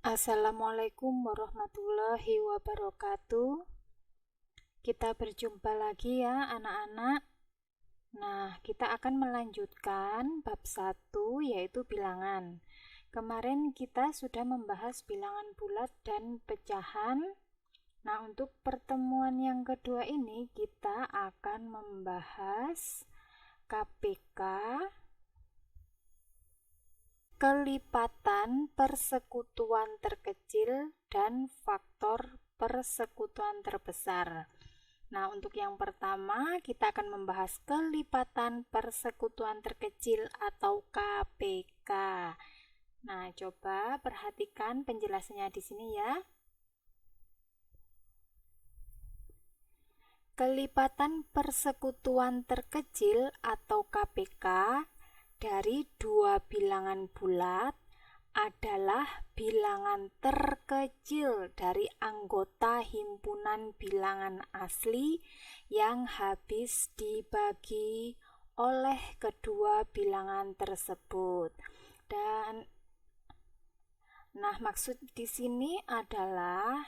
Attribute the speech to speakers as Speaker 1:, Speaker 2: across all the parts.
Speaker 1: Assalamualaikum warahmatullahi wabarakatuh. Kita berjumpa lagi ya anak-anak. Nah, kita akan melanjutkan bab 1 yaitu bilangan. Kemarin kita sudah membahas bilangan bulat dan pecahan. Nah, untuk pertemuan yang kedua ini kita akan membahas KPK, kelipatan persekutuan terkecil dan faktor persekutuan terbesar. Nah, untuk yang pertama kita akan membahas kelipatan persekutuan terkecil atau KPK. Nah, coba perhatikan penjelasannya di sini ya. Kelipatan persekutuan terkecil atau KPK dari dua bilangan bulat adalah bilangan terkecil dari anggota himpunan bilangan asli yang habis dibagi oleh kedua bilangan tersebut. Maksud di sini adalah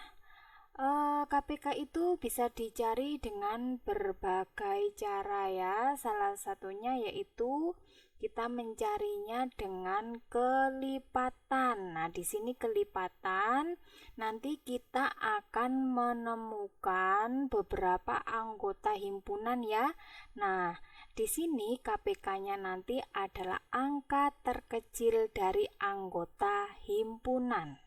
Speaker 1: KPK itu bisa dicari dengan berbagai cara ya. Salah satunya yaitu kita mencarinya dengan kelipatan. Nah, di sini kelipatan nanti kita akan menemukan beberapa anggota himpunan ya. Nah, di sini KPK-nya nanti adalah angka terkecil dari anggota himpunan.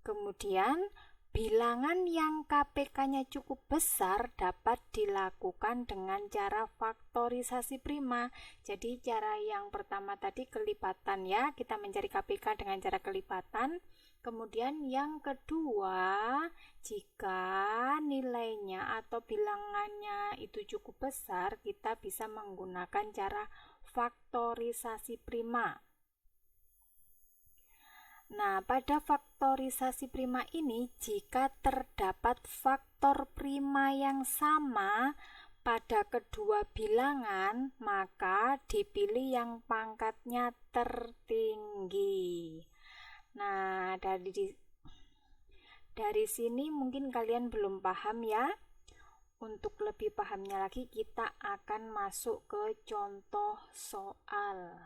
Speaker 1: Kemudian bilangan yang KPK-nya cukup besar dapat dilakukan dengan cara faktorisasi prima. Jadi cara yang pertama tadi kelipatan ya, kita mencari KPK dengan cara kelipatan. Kemudian yang kedua, jika nilainya atau bilangannya itu cukup besar, kita bisa menggunakan cara faktorisasi prima. Nah, pada faktorisasi prima ini, jika terdapat faktor prima yang sama pada kedua bilangan, maka dipilih yang pangkatnya tertinggi. Nah, dari sini mungkin kalian belum paham ya. Untuk lebih pahamnya lagi, kita akan masuk ke contoh soal.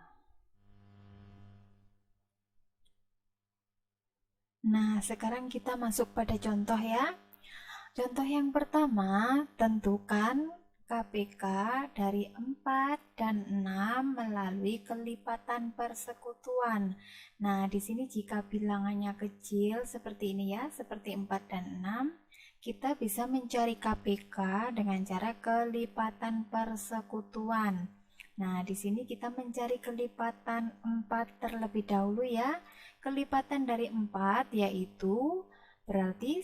Speaker 1: Nah, sekarang kita masuk pada contoh ya. Contoh yang pertama, tentukan KPK dari 4 dan 6 melalui kelipatan persekutuan. Nah, di sini jika bilangannya kecil seperti ini ya, seperti 4 dan 6, kita bisa mencari KPK dengan cara kelipatan persekutuan. Nah, di sini kita mencari kelipatan 4 terlebih dahulu ya. Kelipatan dari 4 yaitu berarti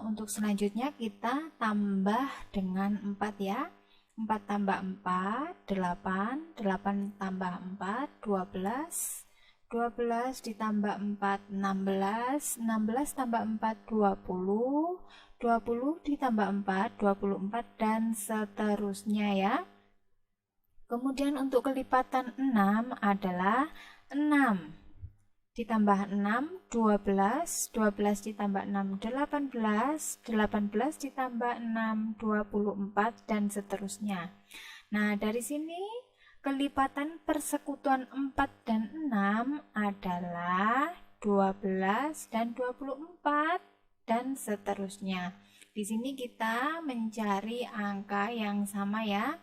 Speaker 1: untuk selanjutnya kita tambah dengan 4 ya. 4 tambah 4, 8, 8 tambah 4, 12, 12 ditambah 4, 16, 16 tambah 4, 20, 20 ditambah 4, 24, dan seterusnya ya. Kemudian untuk kelipatan 6 adalah 6 ditambah 6, 12, 12 ditambah 6, 18, 18 ditambah 6, 24, dan seterusnya. Nah, dari sini kelipatan persekutuan 4 dan 6 adalah 12 dan 24, dan seterusnya. Di sini kita mencari angka yang sama ya,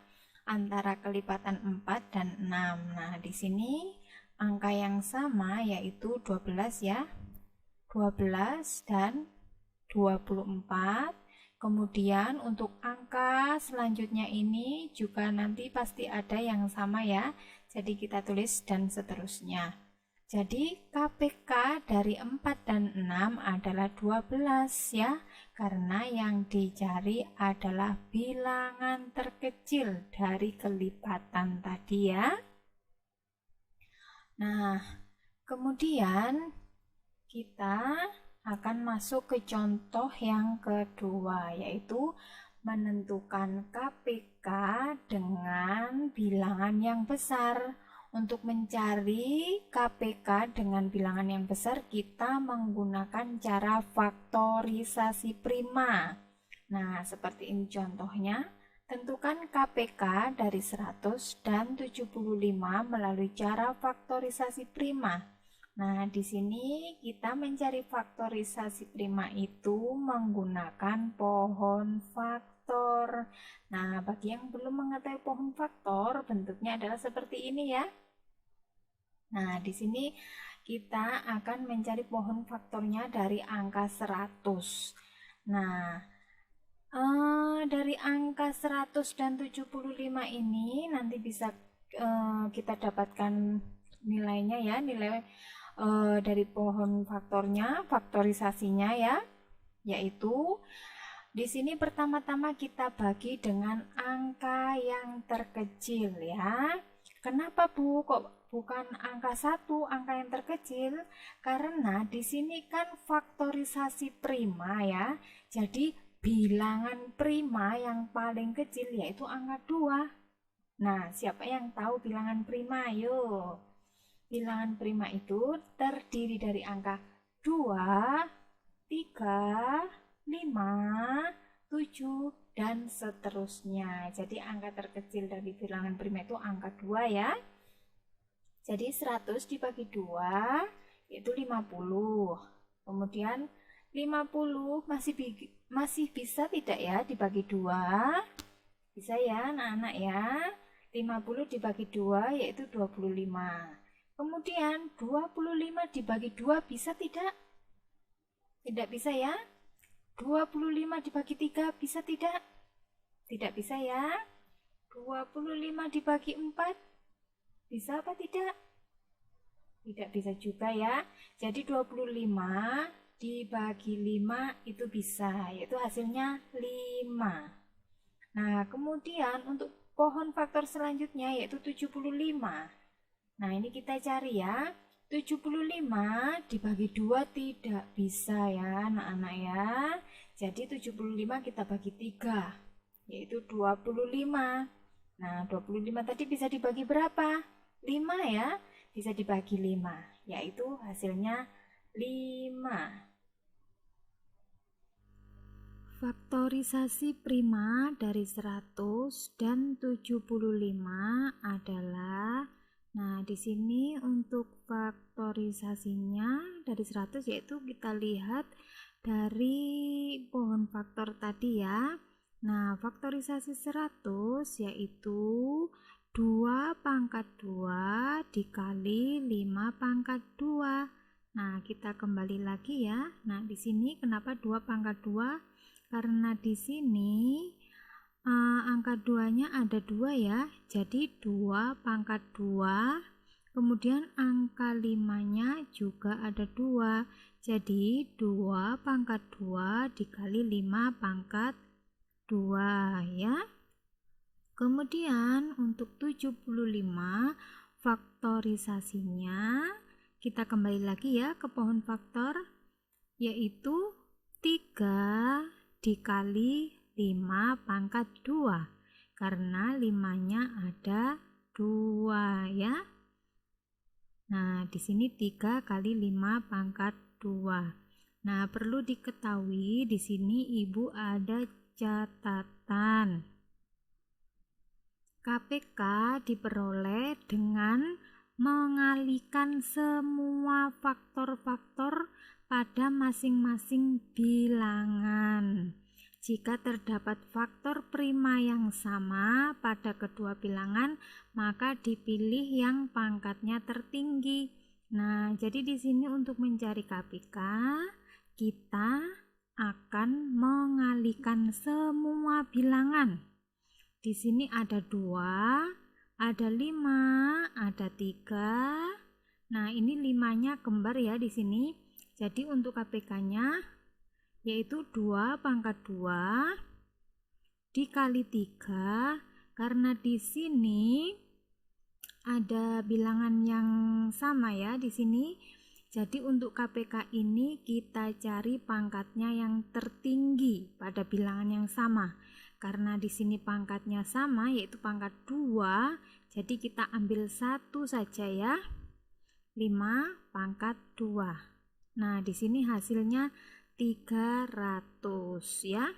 Speaker 1: antara kelipatan 4 dan 6. Nah, di sini angka yang sama yaitu 12 ya. 12 dan 24. Kemudian untuk angka selanjutnya ini juga nanti pasti ada yang sama ya. Jadi kita tulis dan seterusnya. Jadi KPK dari 4 dan 6 adalah 12 ya. Karena yang dicari adalah bilangan terkecil dari kelipatan tadi ya. Nah, kemudian kita akan masuk ke contoh yang kedua, yaitu menentukan KPK dengan bilangan yang besar. Untuk mencari KPK dengan bilangan yang besar, kita menggunakan cara faktorisasi prima. Nah, seperti ini contohnya. Tentukan KPK dari 100 dan 75 melalui cara faktorisasi prima. Nah, di sini kita mencari faktorisasi prima itu menggunakan pohon faktor. Nah, bagi yang belum mengetahui pohon faktor, bentuknya adalah seperti ini ya. Nah, di sini kita akan mencari pohon faktornya dari angka 100. Nah, dari angka 100 dan 75 ini nanti bisa kita dapatkan nilainya ya, nilai dari pohon faktornya, faktorisasinya ya, yaitu di sini pertama-tama kita bagi dengan angka yang terkecil ya. Kenapa Bu? Kok bukan angka 1, angka yang terkecil? Karena di sini kan faktorisasi prima ya. Jadi bilangan prima yang paling kecil yaitu angka 2. Nah, siapa yang tahu bilangan prima? Ayo. Bilangan prima itu terdiri dari angka 2, 3, 5, 7, dan seterusnya. Jadi angka terkecil dari bilangan prima itu angka 2 ya. Jadi 100 dibagi 2 yaitu 50. Kemudian 50 masih bisa tidak ya dibagi 2? Bisa ya anak-anak ya. 50 dibagi 2 yaitu 25. Kemudian 25 dibagi 2 bisa tidak? Tidak bisa ya. 25 dibagi 3 bisa tidak? Tidak bisa ya. 25 dibagi 4 bisa apa tidak? Tidak bisa juga ya. Jadi 25 dibagi 5 itu bisa, yaitu hasilnya 5. Nah, kemudian untuk pohon faktor selanjutnya yaitu 75. Nah, ini kita cari ya. 75 dibagi 2 tidak bisa ya anak-anak ya. Jadi 75 kita bagi 3 yaitu 25. Nah, 25 tadi bisa dibagi berapa? 5 ya. Bisa dibagi 5 yaitu hasilnya 5. Faktorisasi prima dari 100 dan 75 adalah, nah di sini untuk faktorisasinya dari 100 yaitu kita lihat dari pohon faktor tadi ya. Nah, faktorisasi 100 yaitu 2 pangkat 2 dikali 5 pangkat 2. Nah, kita kembali lagi ya. Nah, di sini kenapa 2 pangkat 2? Karena di sini angka 2-nya ada 2 ya. Jadi 2 pangkat 2. Kemudian angka 5-nya juga ada 2. Jadi 2 pangkat 2 dikali 5 pangkat 2 ya. Kemudian untuk 75 faktorisasinya kita kembali lagi ya ke pohon faktor yaitu 3 dikali 5 pangkat 2 karena 5-nya ada 2 ya. Nah, di sini 3 kali 5 pangkat 2. Nah, perlu diketahui di sini Ibu ada catatan. KPK diperoleh dengan mengalihkan semua faktor-faktor pada masing-masing bilangan. Jika terdapat faktor prima yang sama pada kedua bilangan, maka dipilih yang pangkatnya tertinggi. Nah, jadi di sini untuk mencari KPK, kita akan mengalihkan semua bilangan. Di sini ada 2, ada 5, ada 3. Nah, ini 5-nya kembar ya di sini. Jadi untuk KPK-nya yaitu 2 pangkat 2 dikali 3 karena di sini ada bilangan yang sama ya di sini. Jadi untuk KPK ini kita cari pangkatnya yang tertinggi pada bilangan yang sama. Karena di sini pangkatnya sama, yaitu pangkat 2, jadi kita ambil 1 saja ya. 5 pangkat 2. Nah, di sini hasilnya 300 ya.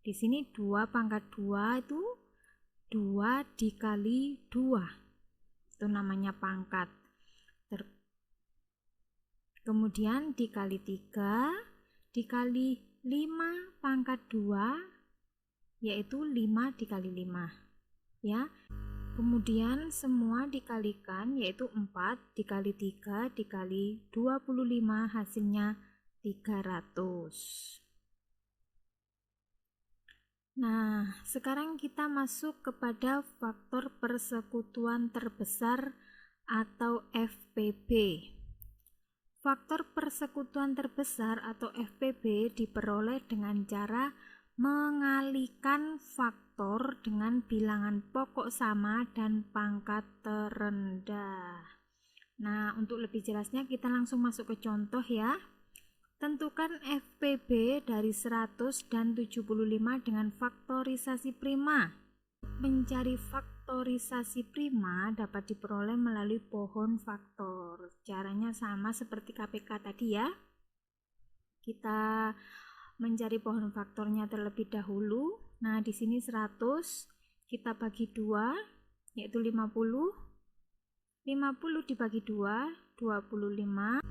Speaker 1: Di sini 2 pangkat 2 itu 2 dikali 2. Itu namanya pangkat. Kemudian dikali 3 dikali 5 pangkat 2, yaitu 5 dikali 5 ya. Kemudian semua dikalikan, yaitu 4 dikali 3 dikali 25, hasilnya 300. Nah, sekarang kita masuk kepada faktor persekutuan terbesar atau FPB. Faktor persekutuan terbesar atau FPB diperoleh dengan cara mengalikan faktor dengan bilangan pokok sama dan pangkat terendah. Nah, untuk lebih jelasnya kita langsung masuk ke contoh ya. Tentukan FPB dari 100 dan 75 dengan faktorisasi prima. Mencari faktorisasi prima dapat diperoleh melalui pohon faktor. Caranya sama seperti KPK tadi ya. Kita mencari pohon faktornya terlebih dahulu. Nah, di sini 100 kita bagi 2, yaitu 50. 50 dibagi 2, 25.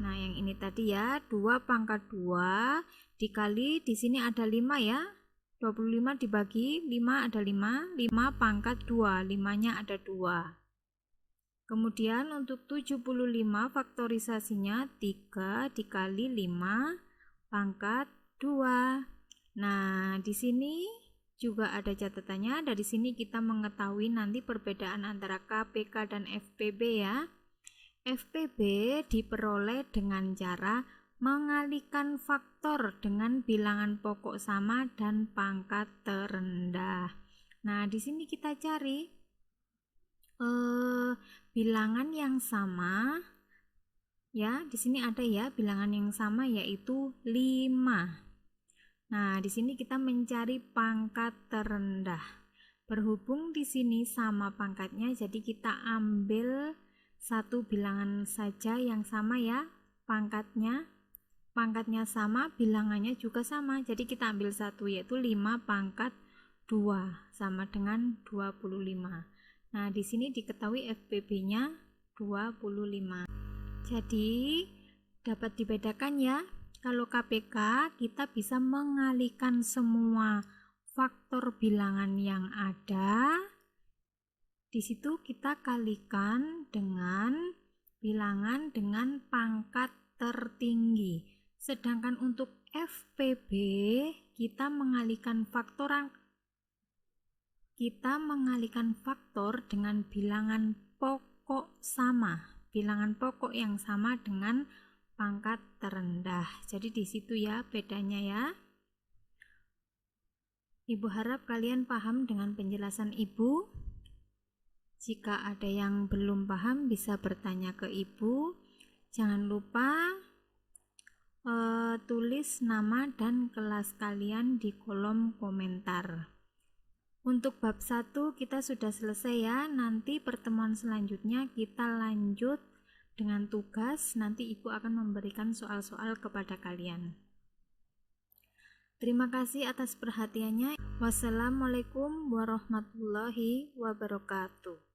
Speaker 1: Nah, yang ini tadi ya, 2 pangkat 2 dikali, di sini ada 5 ya. 25 dibagi 5 ada 5, 5 pangkat 2, 5-nya ada 2. Kemudian untuk 75 faktorisasinya 3 dikali 5 pangkat 2. Nah, di sini juga ada catatannya. Dari sini kita mengetahui nanti perbedaan antara KPK dan FPB ya. FPB diperoleh dengan cara mengalihkan faktor dengan bilangan pokok sama dan pangkat terendah. Nah, di sini kita cari bilangan yang sama ya. Di sini ada ya bilangan yang sama, yaitu 5. Nah, di sini kita mencari pangkat terendah. Berhubung di sini sama pangkatnya, jadi kita ambil satu bilangan saja yang sama ya. Pangkatnya sama, bilangannya juga sama. Jadi kita ambil satu, yaitu 5 pangkat 2 sama dengan 25. Nah, di sini diketahui FPB-nya 25. Jadi dapat dibedakan ya. Kalau KPK kita bisa mengalihkan semua faktor bilangan yang ada. Di situ kita kalikan dengan bilangan dengan pangkat tertinggi. Sedangkan untuk FPB kita mengalihkan faktor dengan bilangan pokok sama. Bilangan pokok yang sama dengan pangkat terendah. Jadi di situ ya bedanya ya. Ibu harap kalian paham dengan penjelasan Ibu. Jika ada yang belum paham bisa bertanya ke Ibu. Jangan lupa tulis nama dan kelas kalian di kolom komentar. Untuk bab 1 kita sudah selesai ya. Nanti pertemuan selanjutnya kita lanjut dengan tugas. Nanti Ibu akan memberikan soal-soal kepada kalian. Terima kasih atas perhatiannya. Wassalamualaikum warahmatullahi wabarakatuh.